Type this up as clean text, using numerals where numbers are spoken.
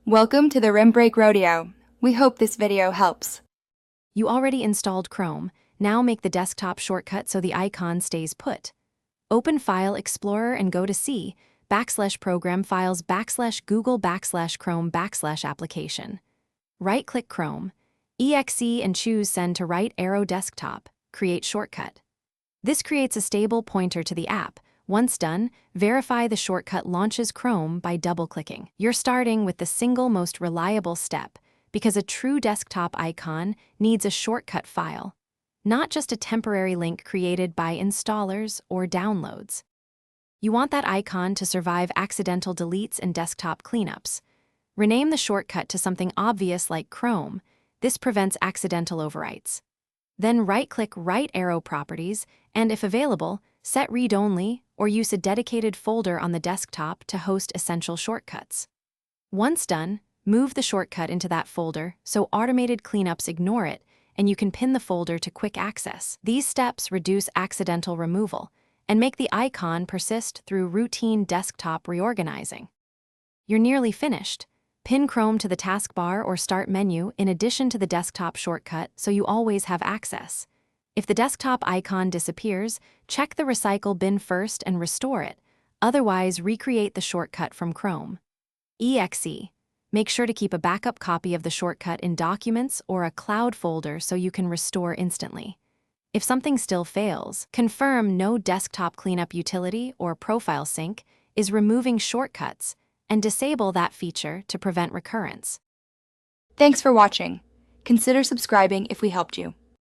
Welcome to the Rim Break Rodeo. We hope this video helps. You already installed Chrome. Now make the desktop shortcut so the icon stays put. Open File Explorer and go to C, /Program Files /Google /Chrome /Application. Right-click Chrome, exe and choose Send to Right Arrow Desktop, Create Shortcut. This creates a stable pointer to the app. Once done, verify the shortcut launches Chrome by double-clicking. You're starting with the single most reliable step, because a true desktop icon needs a shortcut file, not just a temporary link created by installers or downloads. You want that icon to survive accidental deletes and desktop cleanups. Rename the shortcut to something obvious like Chrome. This prevents accidental overwrites. Then right-click Right Arrow Properties, and if available, set read-only or use a dedicated folder on the desktop to host essential shortcuts. Once done, move the shortcut into that folder so automated cleanups ignore it, and you can pin the folder to quick access. These steps reduce accidental removal and make the icon persist through routine desktop reorganizing. You're nearly finished. Pin Chrome to the taskbar or Start menu in addition to the desktop shortcut so you always have access. If the desktop icon disappears, check the recycle bin first and restore it. Otherwise, recreate the shortcut from Chrome. exe. Make sure to keep a backup copy of the shortcut in Documents or a cloud folder so you can restore instantly. If something still fails, confirm no desktop cleanup utility or profile sync is removing shortcuts and disable that feature to prevent recurrence. Thanks for watching. Consider subscribing if we helped you.